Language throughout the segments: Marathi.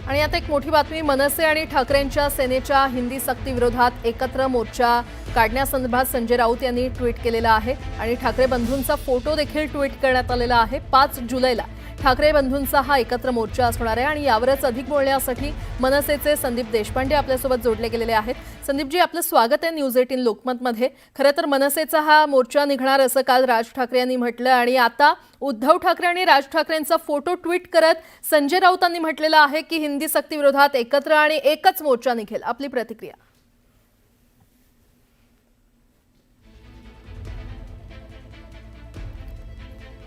आणि आता एक मोठी बातमी, मनसे आणि ठाकरेंच्या सेनेच्या हिंदी सक्ती विरोधात एकत्र मोर्चा काढण्यासंदर्भात संजय राऊत यांनी ट्विट केलेला आहे आणि ठाकरे बंधूंचा फोटो देखील ट्विट करण्यात आलेला आहे। 5 जुलैला ठाकरे बंधूंचा हा एकत्र मोर्चा असणार आहे आणि यावरच अधिक बोलण्यासाठी मनसेचे संदीप देशपांडे आपल्यासोबत जोडले गेलेले आहेत। संदीपजी, आपलं स्वागत आहे न्यूज 18 लोकमतमध्ये। खरं तर मनसेचा हा मोर्चा निघणार असं काल राज ठाकरे यांनी म्हटलं आणि आता उद्धव ठाकरे आणि राज ठाकरेंचा फोटो ट्विट करत संजय राऊतांनी म्हटलेलं आहे की हिंदी सक्ती विरोधात एकत्र आणि एकच मोर्चा निघेल। आपली प्रतिक्रिया?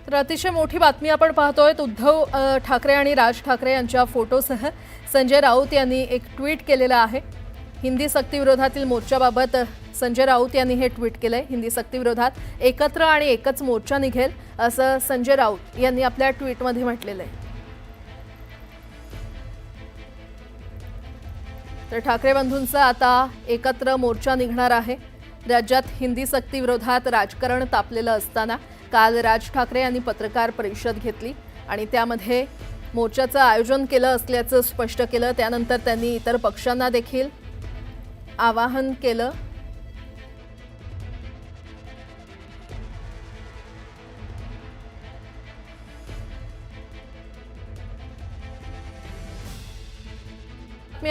तर अतिशय मोठी बातमी आपण पाहतोय। उद्धव ठाकरे आणि राज ठाकरे यांच्या फोटोसह संजय राऊत यांनी एक ट्विट केलेलं आहे। हिंदी सक्ती विरोधातील मोर्चाबाबत संजय राऊत यांनी हे ट्विट केलंय। हिंदी सक्ती विरोधात एकत्र आणि एकच मोर्चा निघेल असं संजय राऊत यांनी आपल्या ट्विटमध्ये म्हटलेलं आहे। तर ठाकरे बंधूंचा आता एकत्र मोर्चा निघणार आहे। राज्यात हिंदी सक्ती विरोधात राजकारण तापलेलं असताना काल राज ठाकरे यांनी पत्रकार परिषद घेतली आणि त्यामध्ये मोर्चाचं आयोजन केलं असल्याचं स्पष्ट केलं। त्यानंतर त्यांनी इतर पक्षांना देखील आवाहन केलं।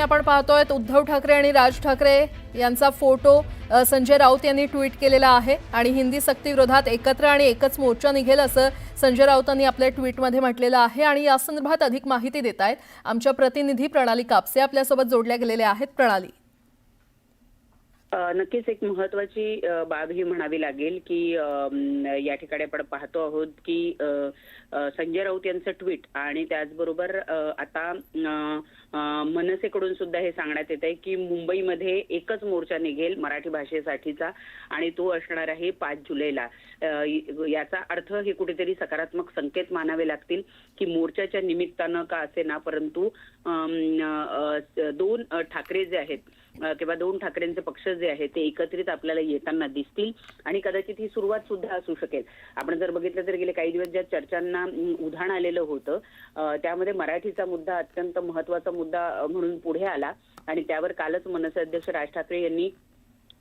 आपण पाहतोय उद्धव ठाकरे आणि राज ठाकरे यांचा फोटो संजय राऊत यांनी ट्विट केलेला आहे आणि हिंदी सक्ती विरोधात एकत्र आणि एकच मोर्चा निघेल असं संजय राऊतांनी आपल्या ट्विटमध्ये म्हटलेलं आहे। आणि या संदर्भात अधिक माहिती देत आहेत आमच्या प्रतिनिधी प्रणाली कापसे आपल्यासोबत जोडल्या गेलेल्या आहेत। प्रणाली, नक्कीच एक महत्त्वाची बाब ही म्हणावी लागेल की या ठिकाणी आपण पाहतो आहोत की संजय राऊत यांचं ट्विट आणि त्याचबरोबर आता मनसेकडून सुद्धा हे सांगण्यात येत आहे की मुंबईमध्ये एकच मोर्चा निघेल मराठी भाषेसाठीचा आणि तो असणार आहे 5 जुलैला। याचा अर्थ हे कुठेतरी सकारात्मक संकेत मानावे लागतील की मोर्चाच्या निमित्तानं का असेना परंतु दोन ठाकरे जे आहेत किंवा दोन ठाकरेंचे पक्ष जे आहेत ते एकत्रित आपल्याला येताना दिसतील आणि कदाचित ही सुरुवात सुद्धा असू शकेल। आपण जर बघितलं तर गेले काही दिवस ज्या चर्चांना उधाण आलेलं होतं त्यामध्ये मराठीचा मुद्दा अत्यंत महत्त्वाचा मुद्दा म्हणून पुढे आला आणि त्यावर कालच मनसे अध्यक्ष राज ठाकरे यांनी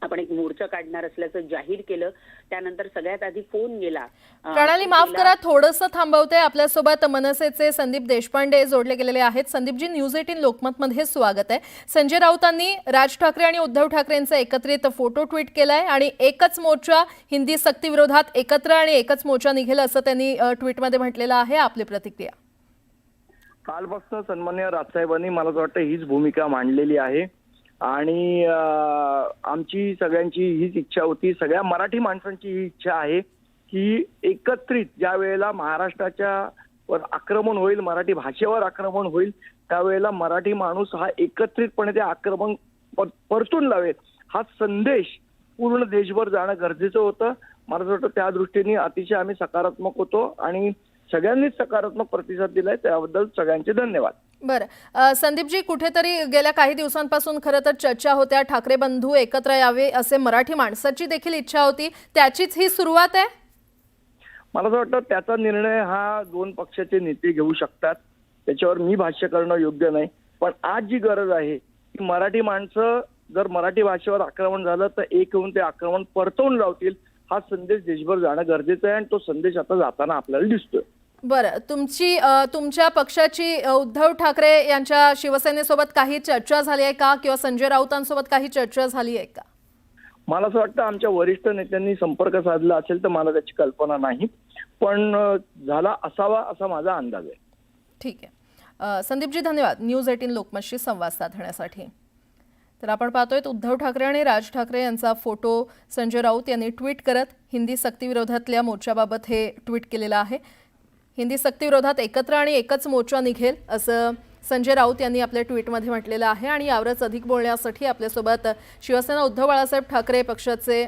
आपण एक मोर्चा काढणार असल्याचं जाहीर केलं। त्यानंतर सगळ्यात आधी फोन गेला। प्रणाली, माफ करा, थोडंसं थांबवते। आपल्यासोबत मनसेचे संदीप देशपांडे जोडले गेलेले आहेत। संदीपजी, न्यूज 18 लोकमतमध्ये स्वागत आहे। संजय राऊतांनी राज ठाकरे आणि उद्धव ठाकरेंचा एकत्रित फोटो ट्विट केलाय आणि एकच मोर्चा हिंदी सक्ती विरोधात एकत्र आणि एकच मोर्चा निघेल असं त्यांनी ट्विटमध्ये म्हटलेलं आहे। आपली प्रतिक्रिया? कालपासून सन्माननीय राजसाहेबांनी मला वाटतं हीच भूमिका मांडलेली आहे आणि आमची सगळ्यांची हीच इच्छा होती, सगळ्या मराठी माणसांची ही इच्छा आहे की एकत्रित ज्या वेळेला महाराष्ट्राच्या वर आक्रमण होईल, मराठी भाषेवर आक्रमण होईल, त्यावेळेला मराठी माणूस हा एकत्रितपणे ते आक्रमण परतून लावेल हा संदेश पूर्ण देशभर जाणं गरजेचं होतं। मला वाटतं त्या दृष्टीने अतिशय आम्ही सकारात्मक होतो आणि सगळ्यांनीच सकारात्मक प्रतिसाद दिलाय, त्याबद्दल सगळ्यांचे धन्यवाद। बरं संदीपजी, कुठेतरी गेल्या काही दिवसांपासून खरं तर चर्चा होत्या ठाकरे बंधू एकत्र यावे असे मराठी माणसाची देखील इच्छा होती, त्याचीच ही सुरुवात आहे? मला असं वाटतं त्याचा निर्णय हा दोन पक्षाचे नेते घेऊ शकतात, त्याच्यावर मी भाष्य करणं योग्य नाही। पण आज जी गरज आहे की मराठी माणसं जर मराठी भाषेवर आक्रमण झालं तर एक होऊन ते आक्रमण परतवून लावतील हा संदेश देशभर जाणं गरजेचं आहे आणि तो संदेश आता जाताना आपल्याला दिसतोय। बरं, तुमच्या पक्षाची उद्धव ठाकरे यांच्या शिवसेनेसोबत काही चर्चा झाली आहे का किंवा संजय राऊतांसोबत काही चर्चा झाली आहे का? मला असं वाटतं आमच्या वरिष्ठ नेत्यांनी संपर्क साधला असेल तर मला त्याची कल्पना नाही, पण झाला असावा असा माझा अंदाज आहे। ठीक आहे संदीपजी, धन्यवाद न्यूज 18 लोकमतशी संवाद साधण्यासाठी। तर आपण पाहतोय उद्धव ठाकरे आणि राज ठाकरे यांचा फोटो संजय राऊत यांनी ट्विट करत हिंदी सक्ती विरोधातल्या मोर्चाबाबत हे ट्विट केलेलं आहे। हिंदी सक्ती विरोधात एकत्र आणि एकच मोर्चा निघेल असं संजय राऊत यांनी आपल्या ट्विटमध्ये म्हटलेलं आहे आणि यावरच अधिक बोलण्यासाठी आपल्यासोबत शिवसेना उद्धव बाळासाहेब ठाकरे पक्षाचे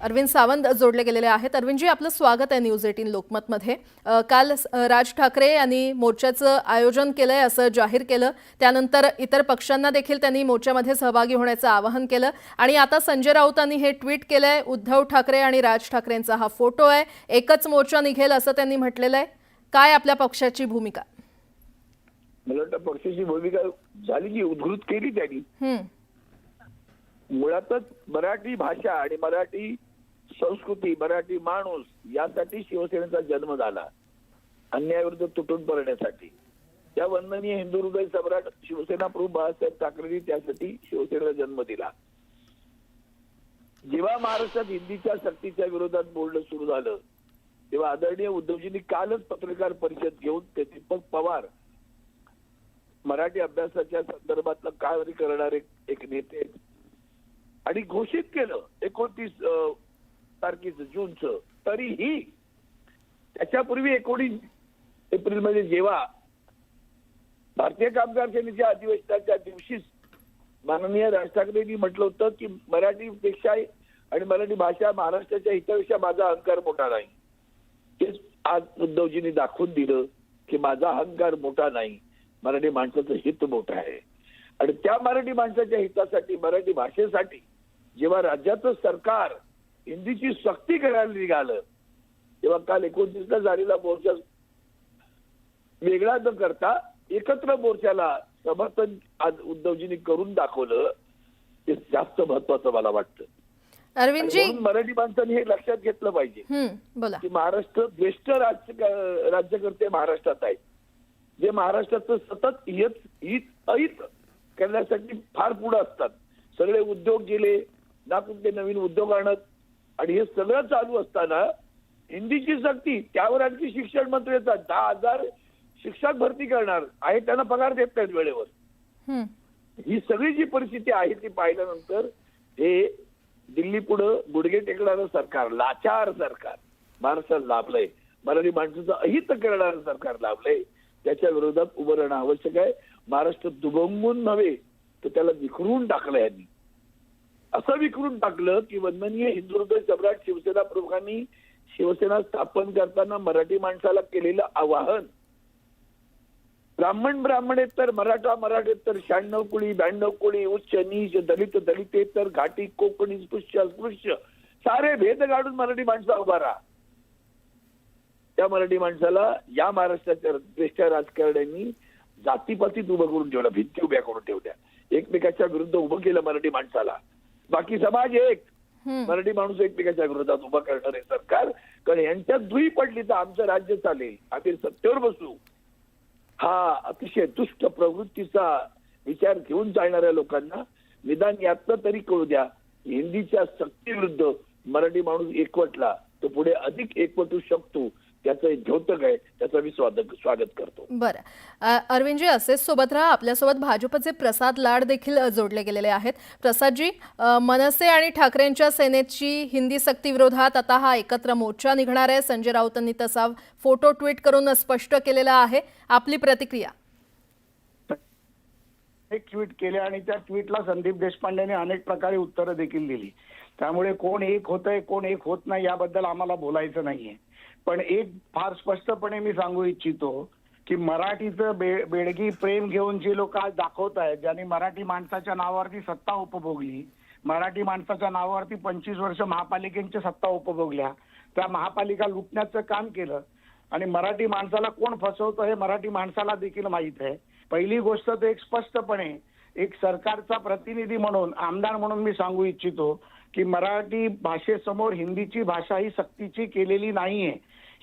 अरविंद सावंत जोडले गेलेले आहेत। अरविंदजी, आपलं स्वागत आहे न्यूज 18 लोकमतमध्ये। काल राज ठाकरे यांनी मोर्चाचं आयोजन केलंय असं जाहीर केलं, त्यानंतर इतर पक्षांना देखील त्यांनी मोर्चामध्ये सहभागी होण्याचं आवाहन केलं आणि आता संजय राऊतांनी हे ट्विट केलंय। उद्धव ठाकरे आणि राज ठाकरेंचा हा फोटो आहे, एकच मोर्चा निघेल असं त्यांनी म्हटलेलं आहे। काय आपल्या पक्षाची भूमिका? मला वाटतं पक्षाची भूमिका झाली की उद्धृत केली त्यांनी. मुळातच मराठी भाषा आणि मराठी संस्कृती, मराठी माणूस यासाठी शिवसेनेचा जन्म झाला, अन्यायाविरुद्ध तुटून पडण्यासाठी. त्या वंदनीय हिंदू हृदय सम्राट शिवसेना प्रमुख बाळासाहेब ठाकरेंनी त्यासाठी शिवसेनेला जन्म दिला. जेव्हा महाराष्ट्रात हिंदीच्या सक्तीच्या विरोधात बोलणं सुरू झालं तेव्हा आदरणीय उद्धवजींनी कालच पत्रकार परिषद घेऊन ते दीपक पवार मराठी अभ्यासाच्या संदर्भातलं कार्य करणारे एक नेते आणि घोषित केलं 29 तारखेचं जूनचं. तरीही त्याच्यापूर्वी 19 एप्रिलमध्ये जेव्हा भारतीय कामगार सेनेच्या अधिवेशनाच्या दिवशीच माननीय राज ठाकरेंनी म्हटलं होतं की मराठीपेक्षा आणि मराठी भाषा महाराष्ट्राच्या हितापेक्षा माझा अहंकार मोठा नाही. तेच आज उद्धवजींनी दाखवून दिलं की माझा अहंकार मोठा नाही, मराठी माणसाचं हित मोठं आहे. आणि त्या मराठी माणसाच्या हितासाठी, मराठी भाषेसाठी जेव्हा राज्याचं सरकार हिंदीची सक्ती करायला निघालं तेव्हा काल 29ला झालेला मोर्चा वेगळा न करता एकत्र मोर्चाला समर्थन आज उद्धवजींनी करून दाखवलं. ते जास्त महत्वाचं मला वाटतं. अरविंदजी, म्हणून मराठी माणसांनी हे लक्षात घेतलं पाहिजे बोला. की महाराष्ट्र ज्येष्ठ राज्यकर्ते महाराष्ट्रात आहेत, जे महाराष्ट्राचं सतत हित करण्यासाठी फार पुढे असतात. सगळे उद्योग गेले ना, कुठले नवीन उद्योग आणत, आणि हे सगळं चालू असताना हिंदीची सक्ती, त्यावर आणखी शिक्षण मंत्री येतात, 10,000 शिक्षक भरती करणार आहे, त्यांना पगार देत नाहीत वेळेवर. ही सगळी जी परिस्थिती आहे ती पाहिल्यानंतर हे दिल्ली पुढं गुडघे टेकणारं सरकार, लाचार सरकार महाराष्ट्रात लाभलंय, मराठी माणसाचं अहित करणारं सरकार लाभलंय. त्याच्या विरोधात उभं राहणं आवश्यक आहे. महाराष्ट्र दुभंगून नव्हे तर त्याला विखरून टाकलं यांनी. असं विखरून टाकलं की वंदनीय हिंदू हृदय सम्राट शिवसेना प्रमुखांनी शिवसेना स्थापन करताना मराठी माणसाला केलेलं आवाहन, ब्राह्मणेतर मराठा, मराठेतर 96 कुळी, 92 कुळी, उच्च नीच, दलित दलितेतर, घाटी कोकणी, स्पृश्य अस्पृश्य, सारे भेद काढून मराठी माणसा उभा राहा. त्या मराठी माणसाला या महाराष्ट्राच्या ज्येष्ठ राजकारण्यांनी जातीपातीत उभं करून ठेवलं, भिंती उभ्या करून ठेवल्या, एकमेकाच्या विरुद्ध उभं केलं मराठी माणसाला. बाकी समाज एक, मराठी माणूस एकमेकाच्या विरोधात उभा करणारे सरकार. कारण यांच्यात दुही पडली तर आमचं राज्य चालेल, आम्ही सत्तेवर बसू, हा अतिशय दुष्ट प्रवृत्तीचा विचार घेऊन चालणाऱ्या लोकांना निदान यातनं तरी कळू द्या. हिंदीच्या सक्तीविरुद्ध मराठी माणूस एकवटला तर पुढे अधिक एकवटू शकतो. त्याचं एक द्योतक आहे, त्याचं मी स्वागत करतो. बरं, अरविंदजी असेच सोबत राहा. आपल्यासोबत भाजपचे प्रसाद लाड देखील जोडले गेलेले आहेत. प्रसादजी, मनसे आणि ठाकरेंच्या सेनेची हिंदी सक्ती विरोधात आता हा एकत्र मोर्चा निघणार आहे. संजय राऊतांनी तसा फोटो ट्विट करून स्पष्ट केलेला आहे. आपली प्रतिक्रिया? एक ट्विट केले आणि त्या ट्विटला संदीप देशपांडेने अनेक प्रकारे उत्तरं देखील दिली. त्यामुळे कोण एक होतंय कोण एक होत नाही याबद्दल आम्हाला बोलायचं नाहीये. पण एक फार स्पष्टपणे मी सांगू इच्छितो की मराठीचं बेडगी प्रेम घेऊन जे लोक आज दाखवत आहेत, ज्यांनी मराठी माणसाच्या नावावरती सत्ता उपभोगली, मराठी माणसाच्या नावावरती 25 वर्ष महापालिकेच्या सत्ता उपभोगल्या, त्या महापालिका लुटण्याचं काम केलं आणि मराठी माणसाला कोण फसवतं हे मराठी माणसाला देखील माहित आहे. पहिली गोष्ट तर एक स्पष्टपणे एक सरकारचा प्रतिनिधी म्हणून, आमदार म्हणून मी सांगू इच्छितो की मराठी भाषेसमोर हिंदीची भाषा ही सक्तीची केलेली नाहीये.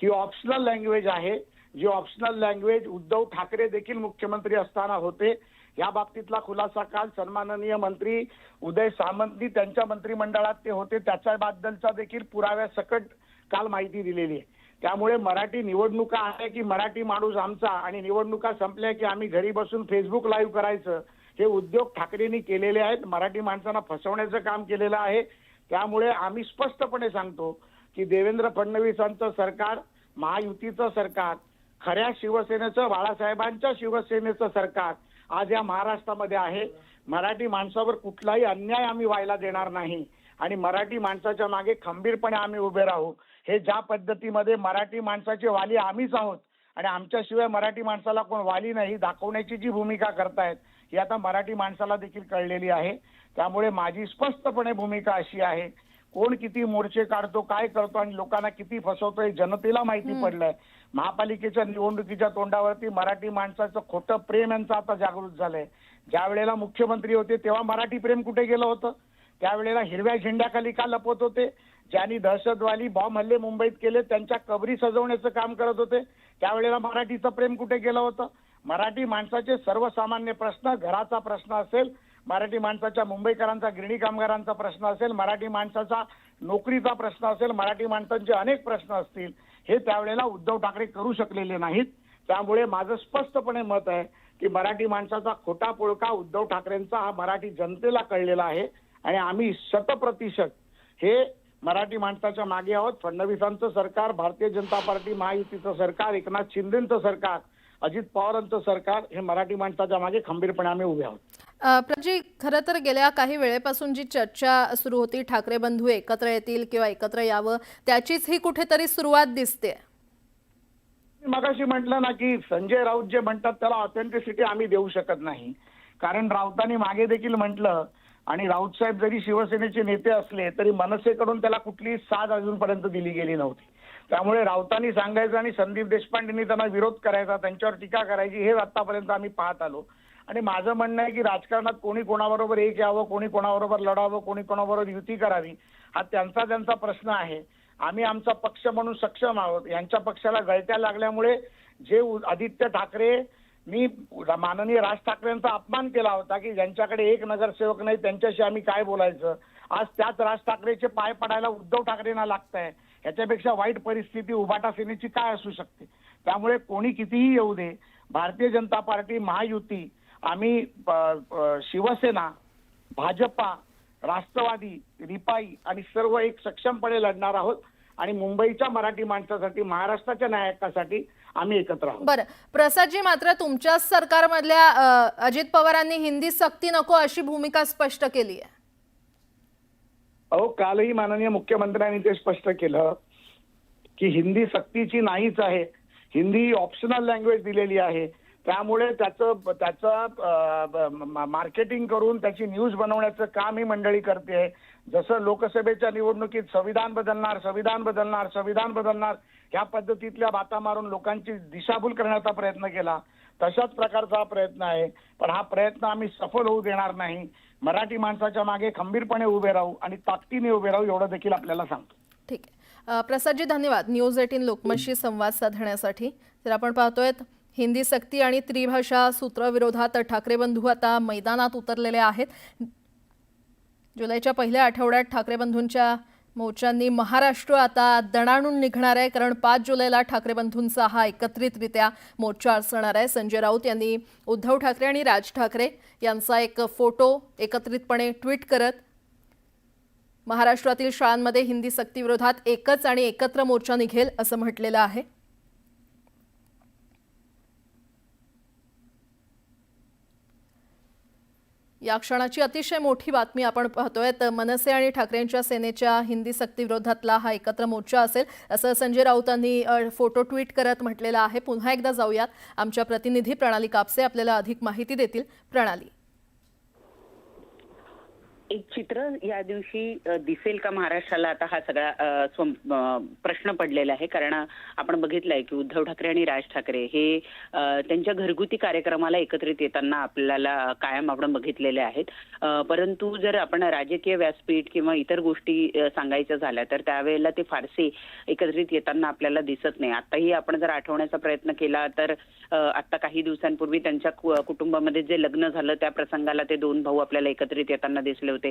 ही ऑप्शनल लँग्वेज आहे, जी ऑप्शनल लँग्वेज उद्धव ठाकरे देखील मुख्यमंत्री असताना होते. या बाबतीतला खुलासा काल सन्माननीय मंत्री उदय सामंतनी त्यांच्या मंत्रिमंडळात ते होते त्याच्याबद्दलचा देखील पुराव्यासकट काल माहिती दिलेली आहे. त्यामुळे मराठी निवडणुका आहे की मराठी माणूस आमचा आणि निवडणुका संपल्या की आम्ही घरी बसून फेसबुक लाईव्ह करायचं, हे उद्योग ठाकरेंनी केलेले आहेत. मराठी माणसांना फसवण्याचं काम केलेलं आहे. त्यामुळे आम्ही स्पष्टपणे सांगतो की देवेंद्र फडणवीसांचं सरकार, महायुतीचं सरकार, खऱ्या शिवसेनेचं, बाळासाहेबांच्या शिवसेनेचं सरकार आज या महाराष्ट्रामध्ये आहे. मराठी माणसावर कुठलाही अन्याय आम्ही व्हायला देणार नाही आणि मराठी माणसाच्या मागे खंबीरपणे आम्ही उभे राहू. हे ज्या पद्धतीमध्ये मराठी माणसाचे वाली आम्हीच आहोत आणि आमच्याशिवाय मराठी माणसाला कोण वाली नाही दाखवण्याची जी भूमिका करतायत ही आता मराठी माणसाला देखील कळलेली आहे. त्यामुळे माझी स्पष्टपणे भूमिका अशी आहे, कोण किती मोर्चे काढतो, काय करतो आणि लोकांना किती फसवतोय जनतेला माहिती पडलंय. महापालिकेच्या निवडणुकीच्या तोंडावरती मराठी माणसाचं खोटं प्रेम यांचं आता जागृत झालंय. ज्या वेळेला मुख्यमंत्री होते तेव्हा मराठी प्रेम कुठे गेलं होतं? त्यावेळेला हिरव्या झेंड्याखाली का लपवत होते? ज्यांनी दहशतवादी बॉम्ब हल्ले मुंबईत केले त्यांच्या कबरी सजवण्याचं काम करत होते, त्यावेळेला मराठीचं प्रेम कुठे गेलं होतं? मराठी माणसाचे सर्वसामान्य प्रश्न, घराचा प्रश्न असेल, मराठी माणसाच्या मुंबईकरांचा गिरणी कामगारांचा प्रश्न असेल, मराठी माणसाचा नोकरीचा प्रश्न असेल, मराठी माणसांचे अनेक प्रश्न असतील, हे त्यावेळेला उद्धव ठाकरे करू शकलेले नाहीत. त्यामुळे माझं स्पष्टपणे मत आहे की मराठी माणसाचा खोटा पुळका उद्धव ठाकरेंचा हा मराठी जनतेला कळलेला आहे आणि आम्ही 100% हे मराठी माणसाच्या मागे आहोत. फडणवीसांचं सरकार, भारतीय जनता पार्टी महायुतीचं सरकार, एकनाथ शिंदेचं सरकार, अजित पवारांचं सरकार, हे मराठी माणसाच्या मागे खंबीरपणे आम्ही उभे आहोत. प्रजी, खरं तर गेल्या काही वेळेपासून जी चर्चा सुरू होती ठाकरे बंधू एकत्र येतील किंवा एकत्र यावं, त्याचीच ही कुठेतरी सुरुवात दिसते. मगाशी म्हटलं ना की संजय राऊत जे म्हणतात त्याला ऑथेंटिसिटी आम्ही देऊ शकत नाही, कारण राऊतांनी मागे देखील म्हटलं आणि राऊत साहेब जरी शिवसेनेचे नेते असले तरी मनसेकडून त्याला कुठलीही साथ अजूनपर्यंत दिली गेली नव्हती. त्यामुळे राऊतांनी सांगायचं आणि संदीप देशपांडेंनी त्यांना विरोध करायचा, त्यांच्यावर टीका करायची, हे आतापर्यंत आम्ही पाहत आलो. आणि माझं म्हणणं आहे की राजकारणात कोणी कोणाबरोबर एक यावं, कोणी कोणाबरोबर लढावं, कोणी कोणाबरोबर युती करावी, हा त्यांचा प्रश्न आहे. आम्ही आमचा पक्ष म्हणून सक्षम आहोत. यांच्या पक्षाला गळत्या लागल्यामुळे जे आदित्य ठाकरे मी माननीय राज ठाकरेंचा अपमान केला होता की ज्यांच्याकडे एक नगरसेवक नाही त्यांच्याशी आम्ही काय बोलायचं, आज त्याच राज ठाकरेचे पाय पडायला उद्धव ठाकरेंना लागतंय. ह्याच्यापेक्षा वाईट परिस्थिती उभाटा सेनेची काय असू शकते? त्यामुळे कोणी कितीही येऊ दे, भारतीय जनता पार्टी, महायुती, आम्ही शिवसेना, भाजपा, राष्ट्रवादी, रिपाई आणि सर्व एक सक्षमपणे लढणार आहोत आणि मुंबईच्या मराठी माणसासाठी, महाराष्ट्राच्या न्यायासाठी आम्ही एकत्र आहोत. बरं प्रसादजी, मात्र तुमच्या सरकारमधल्या अजित पवारांनी हिंदी सक्ती नको अशी भूमिका स्पष्ट केली आहे. अहो, कालही माननीय मुख्यमंत्र्यांनी ते स्पष्ट केलं की हिंदी सक्तीची नाहीच आहे, हिंदी ऑप्शनल लँग्वेज दिलेली आहे. त्यामुळे त्याचं मार्केटिंग करून त्याची न्यूज बनवण्याचं काम ही मंडळी करते. जसं लोकसभेच्या निवडणुकीत संविधान बदलणार, संविधान बदलणार, संविधान बदलणार ह्या पद्धतीतल्या बाता मारून लोकांची दिशाभूल करण्याचा प्रयत्न केला, तशाच प्रकारचा हा प्रयत्न आहे. पण हा प्रयत्न आम्ही सफल होऊ देणार नाही. मराठी माणसाच्या मागे खंबीरपणे उभे राहू आणि ताकदीने उभे राहू, एवढं देखील आपल्याला सांगतो. ठीक आहे प्रसादजी, धन्यवाद न्यूज 18 लोकमतशी संवाद साधण्यासाठी. तर आपण पाहतोय हिंदी सक्ती आणि त्रिभाषा सूत्राविरोधात ठाकरे बंधू आता मैदानात उतरलेले आहेत. जुलैच्या पहिल्या आठवड्यात ठाकरे बंधूंच्या मोर्चांनी महाराष्ट्र आता दणाणून निघणार आहे, कारण 5 जुलैला ठाकरे बंधूंचा हा एकत्रितरित्या मोर्चा असणार आहे. संजय राऊत यांनी उद्धव ठाकरे आणि राज ठाकरे यांचा एक फोटो एकत्रितपणे ट्विट करत महाराष्ट्रातील शाळांमध्ये हिंदी सक्तीविरोधात एकच आणि एकत्र मोर्चा निघेल असं म्हटलेलं आहे. या क्षणाची अतिशय मोठी बातमी आपण पाहतोय. तर मनसे आणि ठाकरेंच्या सेनेच्या हिंदी सक्तीविरोधातला हा एकत्र मोर्चा असेल असं संजय राऊतांनी फोटो ट्विट करत म्हटलेलं आहे. पुन्हा एकदा जाऊयात, आमच्या प्रतिनिधी प्रणाली कापसे आपल्याला अधिक माहिती देतील. प्रणाली, एक चित्र या दिवशी दिसेल का महाराष्ट्राला? आता हा सगळा प्रश्न पडलेला आहे, कारण आपण बघितलंय की उद्धव ठाकरे आणि राज ठाकरे हे त्यांच्या घरगुती कार्यक्रमाला एकत्रित येताना आपल्याला कायम आपण बघितलेले आहेत. परंतु जर आपण राजकीय व्यासपीठ किंवा इतर गोष्टी सांगायच्या झाल्या तर त्यावेळेला ते फारसे एकत्रित येताना आपल्याला दिसत नाही. आताही आपण जर आठवण्याचा प्रयत्न केला तर आता काही दिवसांपूर्वी त्यांच्या कुटुंबामध्ये जे लग्न झालं त्या प्रसंगाला ते 2 भाऊ आपल्याला एकत्रित येताना दिसले होते.